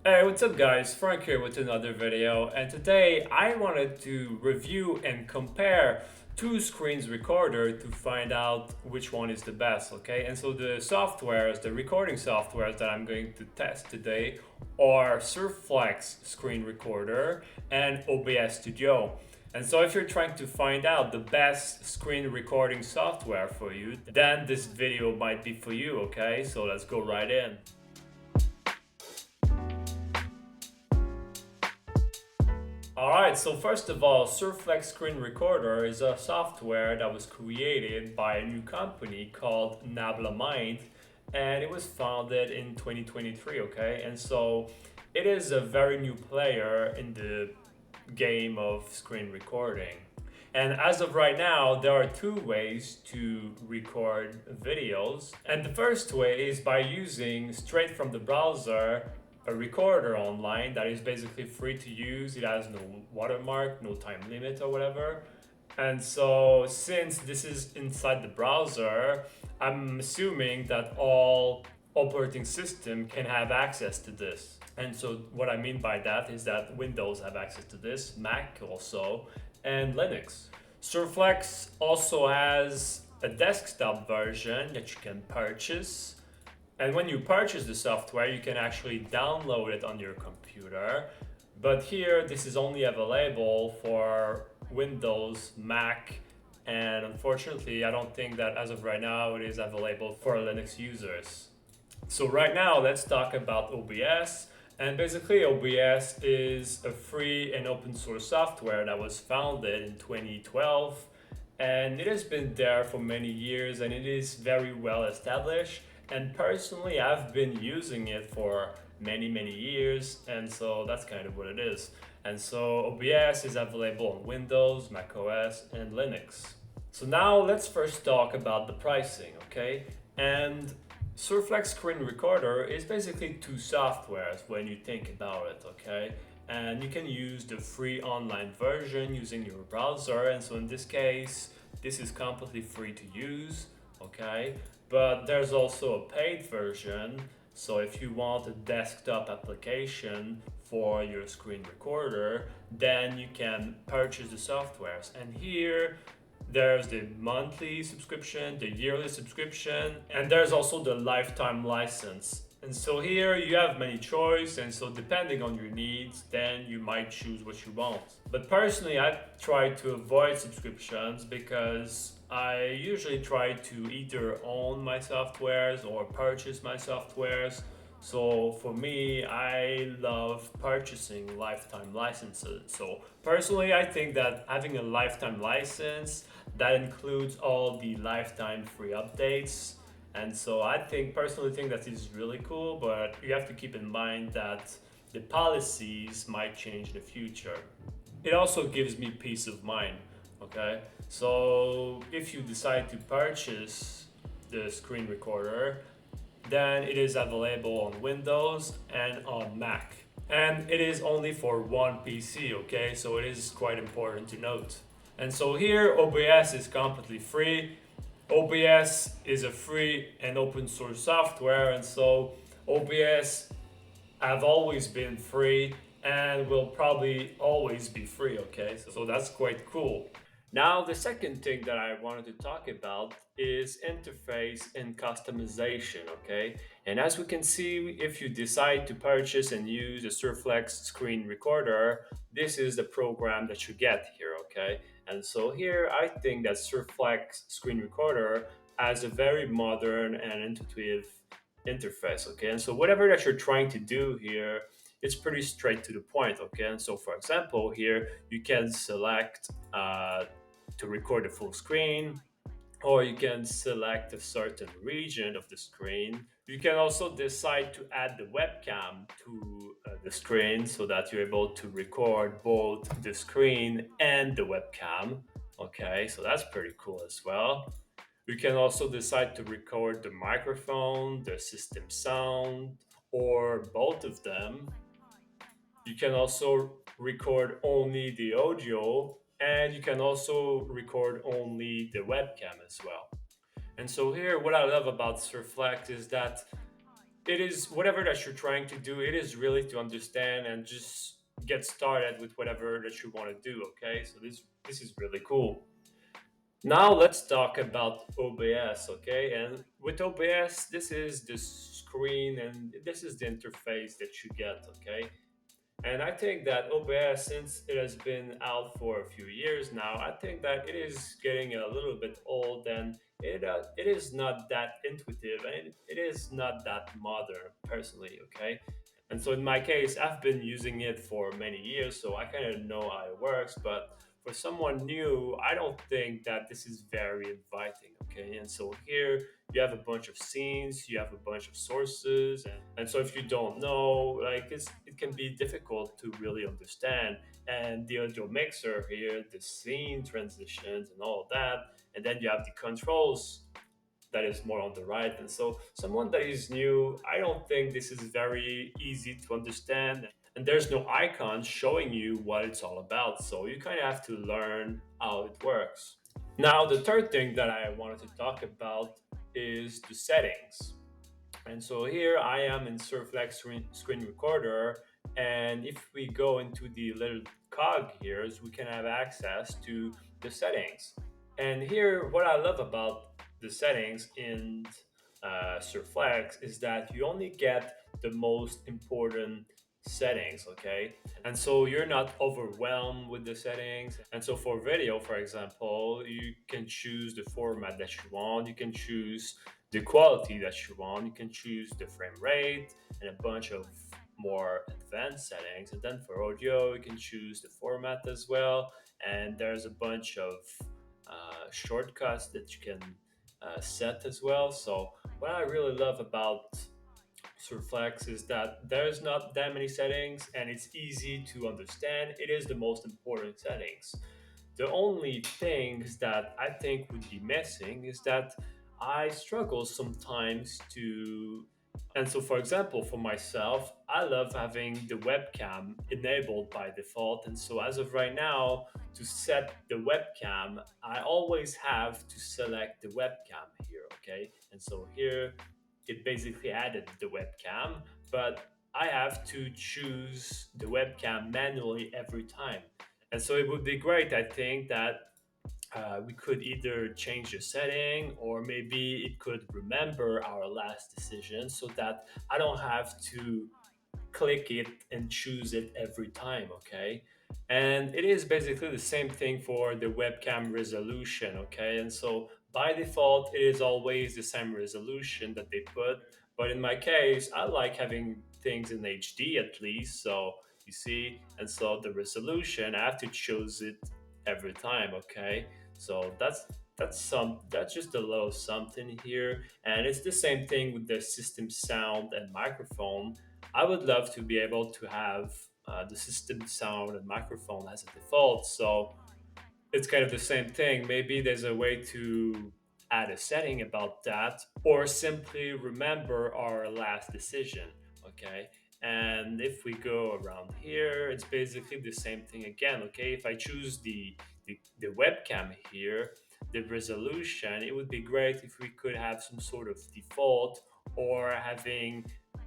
Hey, what's up guys? Frank here with another video, and today I wanted to review and compare two screens recorder to find out which one is the best, okay? And so the softwares, the recording softwares that I'm going to test today are SurFlex screen recorder and OBS Studio. And so if you're trying to find out the best screen recording software for you, then this video might be for you, okay? So let's go right in. Alright, so first of all, SurFlex Screen Recorder is a software that was created by a new company called Nabla Mind, and it was founded in 2023, okay? And so it is a very new player in the game of screen recording. And as of right now, there are two ways to record videos. And the first way is by using straight from the browser a recorder online that is basically free to use. It has no watermark, no time limit or whatever. And so since this is inside the browser, I'm assuming that all operating system can have access to this. And so what I mean by that is that Windows have access to this, Mac also, and Linux. SurFlex also has a desktop version that you can purchase, and when you purchase the software, you can actually download it on your computer. But here, this is only available for Windows, Mac, and unfortunately, I don't think that as of right now, it is available for Linux users. So right now, let's talk about OBS. And basically, OBS is a free and open source software that was founded in 2012. And it has been there for many years and it is very well established. And personally, I've been using it for many years, and so that's kind of what it is. And so OBS is available on Windows, Mac OS, and Linux. So now let's first talk about the pricing, okay? And SurFlex Screen Recorder is basically two softwares when you think about it, okay? And you can use the free online version using your browser, and so in this case, this is completely free to use, okay? But there's also a paid version. So if you want a desktop application for your screen recorder, then you can purchase the softwares. And here there's the monthly subscription, the yearly subscription, and there's also the lifetime license. And so here you have many choice, and so depending on your needs, then you might choose what you want. But personally, I try to avoid subscriptions because I usually try to either own my softwares or purchase my softwares. So for me, I love purchasing lifetime licenses. So personally, I think that having a lifetime license that includes all the lifetime free updates. And so I personally think that is really cool, but you have to keep in mind that the policies might change in the future. It also gives me peace of mind, okay? So if you decide to purchase the screen recorder, then it is available on Windows and on Mac. And it is only for one PC, okay? So it is quite important to note. And so here, OBS is completely free. OBS is a free and open source software, and so OBS have always been free and will probably always be free, okay? So that's quite cool. Now, the second thing that I wanted to talk about is interface and customization, okay? And as we can see, if you decide to purchase and use a SurFlex screen recorder, this is the program that you get here, okay? And so here, I think that SurFlex screen recorder has a very modern and intuitive interface, okay? And so whatever that you're trying to do here, it's pretty straight to the point, okay? And so for example, here you can select to record the full screen, or you can select a certain region of the screen. You can also decide to add the webcam to the screen so that you're able to record both the screen and the webcam. Okay, so that's pretty cool as well. You can also decide to record the microphone, the system sound, or both of them. You can also record only the audio, and you can also record only the webcam as well. And so here, what I love about SurFlex is that it is whatever that you're trying to do, it is really to understand and just get started with whatever that you want to do. Okay, so this is really cool. Now let's talk about OBS. Okay, and with OBS, this is the screen and this is the interface that you get. Okay, and I think that OBS, since it has been out for a few years now, I think that it is getting a little bit old, and it is not that intuitive and it is not that modern, personally. Okay. And so in my case, I've been using it for many years, so I kind of know how it works. But for someone new, I don't think that this is very inviting. Okay. And so here you have a bunch of scenes, you have a bunch of sources, and so if you don't know, like it can be difficult to really understand. And the audio mixer here, the scene transitions and all of that, and then you have the controls that is more on the right. And so someone that is new, I don't think this is very easy to understand. And there's no icon showing you what it's all about. So you kind of have to learn how it works. Now, the third thing that I wanted to talk about is the settings. And so here I am in SurFlex screen recorder. And if we go into the little cog here, we can have access to the settings. And here, what I love about the settings in SurFlex is that you only get the most important settings, okay? And so you're not overwhelmed with the settings. And so for video, for example, you can choose the format that you want, you can choose the quality that you want, you can choose the frame rate and a bunch of more advanced settings. And then for audio, you can choose the format as well. And there's a bunch of shortcuts that you can set as well. So what I really love about SurFlex is that there's not that many settings and it's easy to understand. It is the most important settings. The only things that I think would be missing is that I struggle sometimes to. And so, for example, for myself, I love having the webcam enabled by default. And so, as of right now, to set the webcam, I always have to select the webcam here. Okay. And so, here it basically added the webcam, but I have to choose the webcam manually every time. And so it would be great, I think, that we could either change the setting or maybe it could remember our last decision so that I don't have to click it and choose it every time, okay? And it is basically the same thing for the webcam resolution, okay? And so by default, it is always the same resolution that they put. But in my case, I like having things in HD at least. So you see, and so the resolution, I have to choose it every time, okay? So that's just a little something here. And it's the same thing with the system sound and microphone. I would love to be able to have the system sound and microphone as a default. So it's kind of the same thing. Maybe there's a way to add a setting about that or simply remember our last decision. Okay. And if we go around here, it's basically the same thing again. Okay. If I choose the webcam here, the resolution, it would be great if we could have some sort of default or having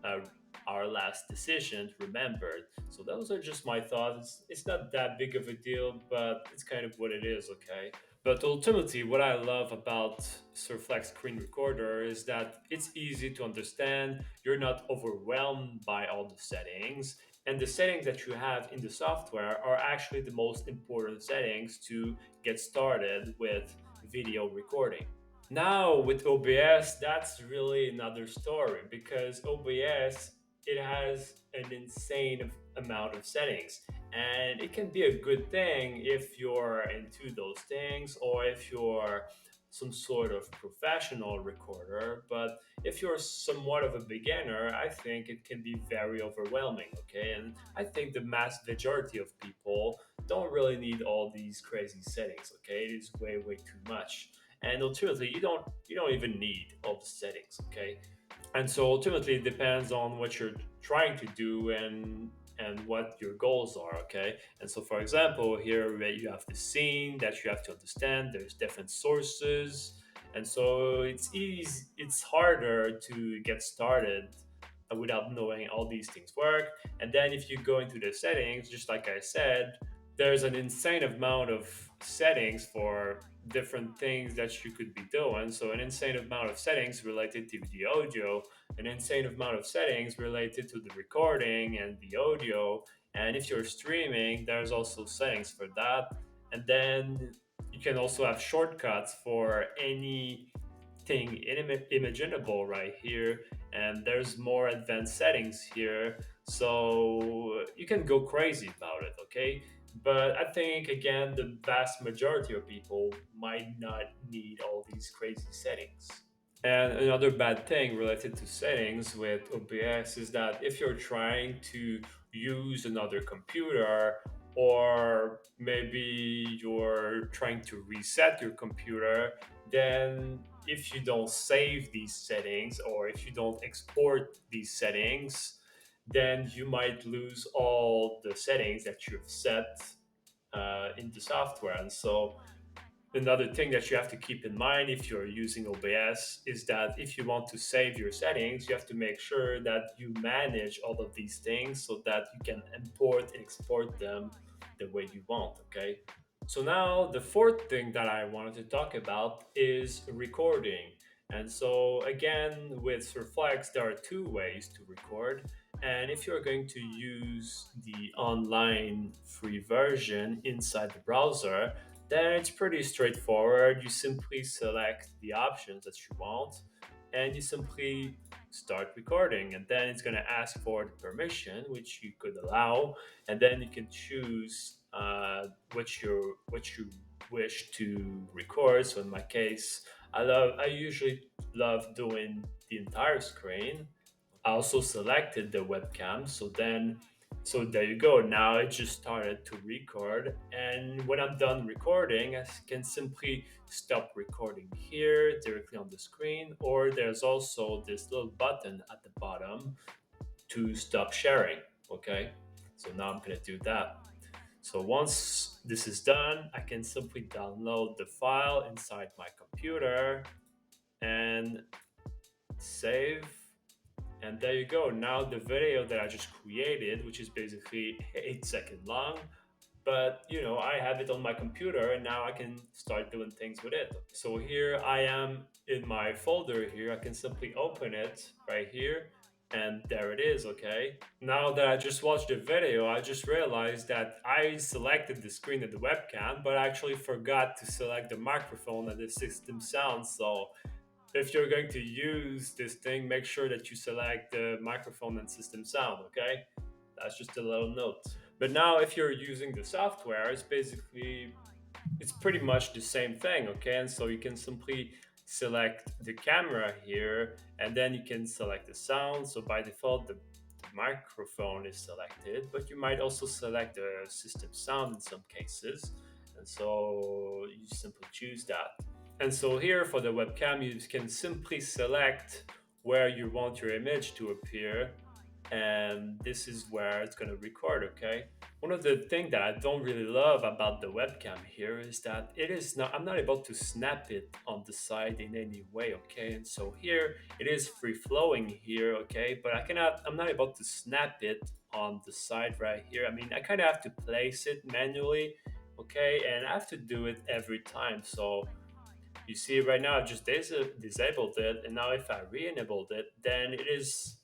uh, our last decision remembered. So those are just my thoughts. It's not that big of a deal, but it's kind of what it is, okay? But ultimately, what I love about SurFlex Screen Recorder is that it's easy to understand. You're not overwhelmed by all the settings. And the settings that you have in the software are actually the most important settings to get started with video recording. Now with OBS, that's really another story because OBS, it has an insane amount of settings, and it can be a good thing if you're into those things or if you're some sort of professional recorder. But if you're somewhat of a beginner, I think it can be very overwhelming. Okay, and I think the mass majority of people don't really need all these crazy settings. Okay, it is way too much, and ultimately you don't even need all the settings. Okay, and so ultimately it depends on what you're trying to do and what your goals are. Okay, and so for example here you have the scene that you have to understand, there's different sources, and so it's harder to get started without knowing all these things work. And then if you go into the settings, just like I said, there's an insane amount of settings for different things that you could be doing. So an insane amount of settings related to the audio, an insane amount of settings related to the recording and the audio. And if you're streaming, there's also settings for that. And then you can also have shortcuts for anything imaginable right here. And there's more advanced settings here. So you can go crazy about it, okay? But I think, again, the vast majority of people might not need all these crazy settings. And another bad thing related to settings with OBS is that if you're trying to use another computer, or maybe you're trying to reset your computer, then if you don't save these settings or if you don't export these settings, then you might lose all the settings that you've set in the software. And so another thing that you have to keep in mind if you're using OBS is that if you want to save your settings, you have to make sure that you manage all of these things so that you can import and export them the way you want, okay? So now the fourth thing that I wanted to talk about is recording. And so again, with SurFlex, there are two ways to record. And if you're going to use the online free version inside the browser, then it's pretty straightforward. You simply select the options that you want and you simply start recording. And then it's going to ask for the permission, which you could allow. And then you can choose what you wish to record. So in my case, I usually love doing the entire screen. I also selected the webcam. So there you go. Now it just started to record. And when I'm done recording, I can simply stop recording here directly on the screen. Or there's also this little button at the bottom to stop sharing. Okay. So now I'm going to do that. So once this is done, I can simply download the file inside my computer and save. And there you go. Now the video that I just created, which is basically 8 seconds long, but I have it on my computer and now I can start doing things with it. So here I am in my folder here. I can simply open it right here and there it is, okay? Now that I just watched the video, I just realized that I selected the screen and the webcam, but I actually forgot to select the microphone and the system sound. So if you're going to use this thing, make sure that you select the microphone and system sound, okay? That's just a little note. But now if you're using the software, it's pretty much the same thing, okay? And so you can simply select the camera here and then you can select the sound. So by default, the microphone is selected, but you might also select the system sound in some cases. And so you simply choose that. And so here for the webcam, you can simply select where you want your image to appear. And this is where it's going to record, okay? One of the things that I don't really love about the webcam here is that I'm not able to snap it on the side in any way, okay? And so here it is free flowing here, okay? But I'm not able to snap it on the side right here. I mean, I kind of have to place it manually, okay? And I have to do it every time. So you see right now, I just disabled it. And now if I re-enabled it, then it is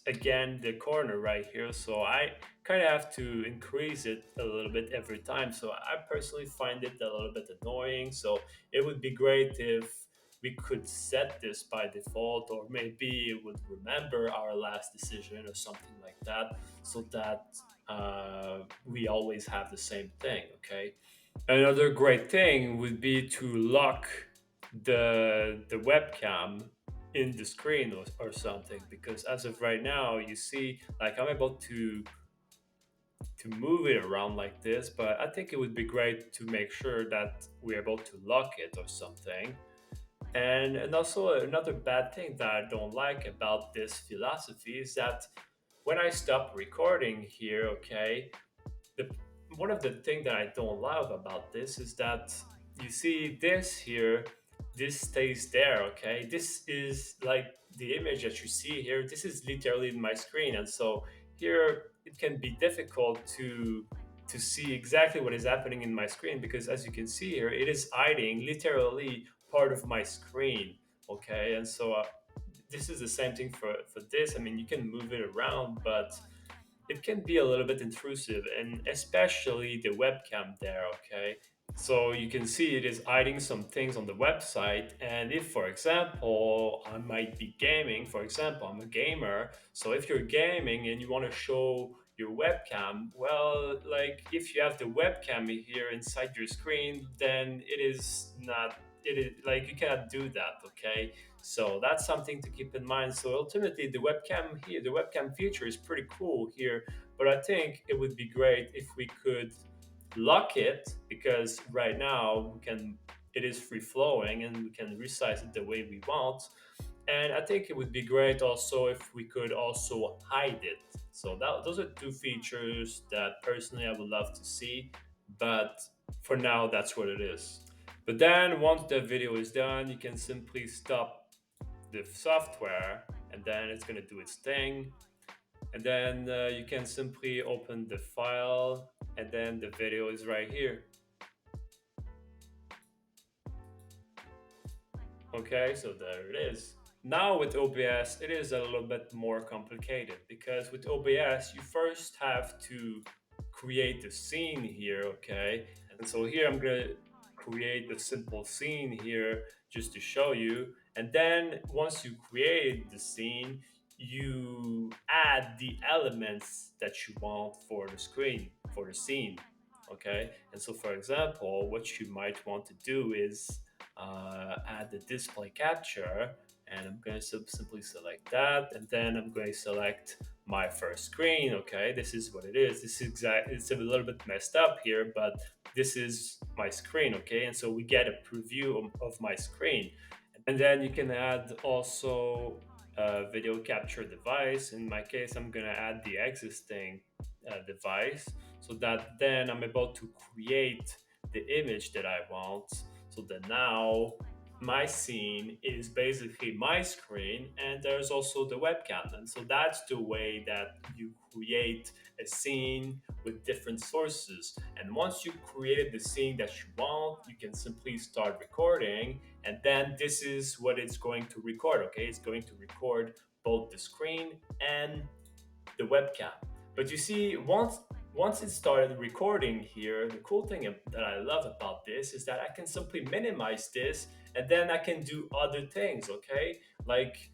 again the corner right here, so I kind of have to increase it a little bit every time. So I personally find it a little bit annoying. So it would be great if we could set this by default, or maybe it would remember our last decision or something like that, so that we always have the same thing, okay? Another great thing would be to lock the webcam in the screen, or something, because as of right now you see like I'm able to move it around like this, but I think it would be great to make sure that we're able to lock it or something. And also another bad thing that I don't like about this philosophy is that when I stop recording here, okay, the one of the things that I don't love about this is that you see this here, this stays there, okay? This is like the image that you see here, this is literally my screen, and so here it can be difficult to see exactly what is happening in my screen, because as you can see here, it is hiding literally part of my screen. Okay, and so this is the same thing for this. I mean, you can move it around, but it can be a little bit intrusive, and especially the webcam there. Okay, so you can see it is hiding some things on the website. And if, for example, I might be gaming, for example, I'm a gamer, so if you're gaming and you want to show your webcam, well, like if you have the webcam here inside your screen, then it is not, it is like you cannot do that. Okay, so that's something to keep in mind. So ultimately, the webcam here, the webcam feature is pretty cool here, but I think it would be great if we could lock it, because right now we can, it is free flowing and we can resize it the way we want. And I think it would be great also if we could also hide it. So those are two features that personally I would love to see, but for now that's what it is. But then once the video is done, you can simply stop the software, and then it's going to do its thing. And then you can simply open the file, and then the video is right here. Okay, so there it is. Now with OBS, it is a little bit more complicated, because with OBS, you first have to create the scene here, okay? And so here I'm gonna create a simple scene here just to show you. And then once you create the scene, you add the elements that you want for the screen, for the scene, okay? And so for example, what you might want to do is add the display capture, and I'm going to simply select that, and then I'm going to select my first screen. Okay, this is what it is. This is it's a little bit messed up here, but this is my screen. Okay, and so we get a preview of my screen. And then you can add also a video capture device. In my case, I'm going to add the existing device, so that then I'm able to create the image that I want. So that now my scene is basically my screen, and there's also the webcam. And so that's the way that you create a scene with different sources. And once you created the scene that you want, you can simply start recording, and then this is what it's going to record. Okay, it's going to record both the screen and the webcam. But you see, once it started recording here, the cool thing that I love about this is that I can simply minimize this, and then I can do other things. Okay, like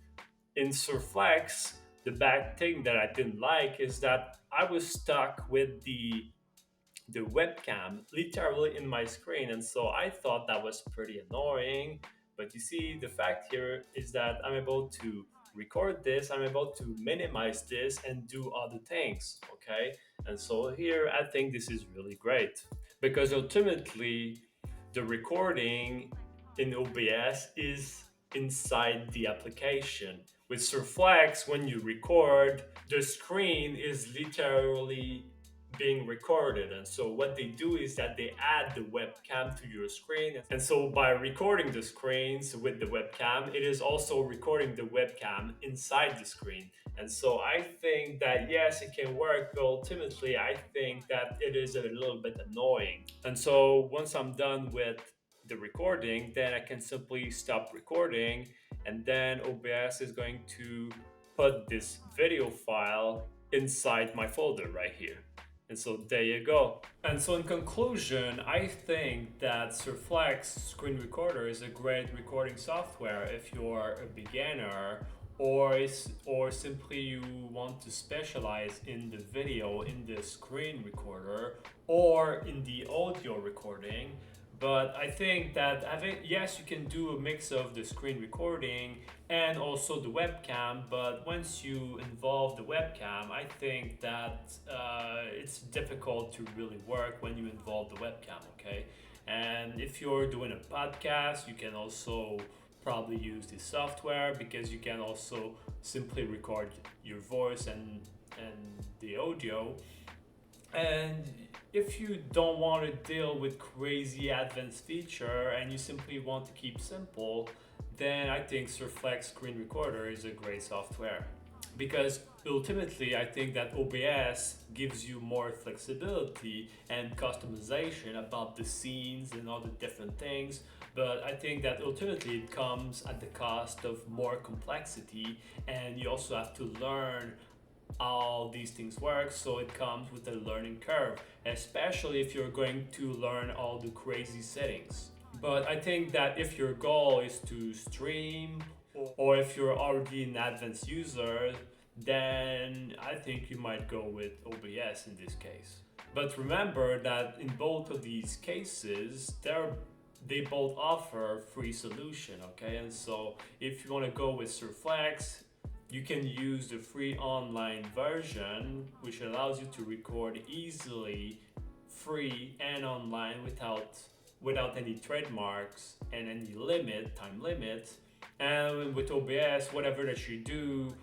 in SurFlex, the bad thing that I didn't like is that I was stuck with the webcam literally in my screen, and so I thought that was pretty annoying. But you see, the fact here is that I'm able to record this, I'm able to minimize this and do other things. Okay, and so here I think this is really great, because ultimately the recording in OBS is inside the application. With SurFlex, when you record, the screen is literally being recorded. And so what they do is that they add the webcam to your screen. And so by recording the screens with the webcam, it is also recording the webcam inside the screen. And so I think that yes, it can work, but ultimately I think that it is a little bit annoying. And so once I'm done with the recording, then I can simply stop recording, and then OBS is going to put this video file inside my folder right here. And so there you go. And so in conclusion, I think that SurFlex Screen Recorder is a great recording software if you're a beginner, or simply you want to specialize in the video, in the screen recorder, or in the audio recording. But I think that yes, you can do a mix of the screen recording and also the webcam. But once you involve the webcam, I think that it's difficult to really work when you involve the webcam. Okay, and if you're doing a podcast, you can also probably use this software, because you can also simply record your voice and the audio. And if you don't want to deal with crazy advanced feature and you simply want to keep simple, then I think SurFlex Screen Recorder is a great software. Because ultimately, I think that OBS gives you more flexibility and customization about the scenes and all the different things. But I think that ultimately it comes at the cost of more complexity, and you also have to learn how these things work, so it comes with a learning curve, especially if you're going to learn all the crazy settings. But I think that if your goal is to stream, or if you're already an advanced user, then I think you might go with OBS in this case. But remember that in both of these cases, they both offer free solution, okay? And so if you want to go with SurFlex, you can use the free online version, which allows you to record easily, free and online without any trademarks and any time limit. And with OBS, whatever that you do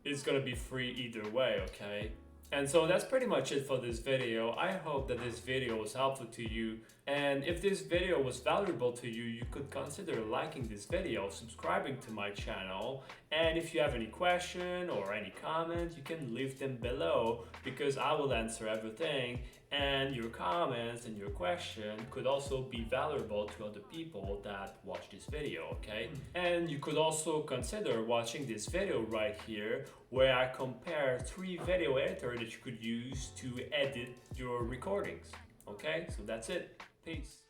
is gonna be free either way, okay? And so that's pretty much it for this video. I hope that this video was helpful to you. And if this video was valuable to you, you could consider liking this video, subscribing to my channel. And if you have any question or any comment, you can leave them below, because I will answer everything. And your comments and your question could also be valuable to other people that watch this video, okay? And you could also consider watching this video right here, where I compare 3 video editors that you could use to edit your recordings. Okay, so that's it. Peace.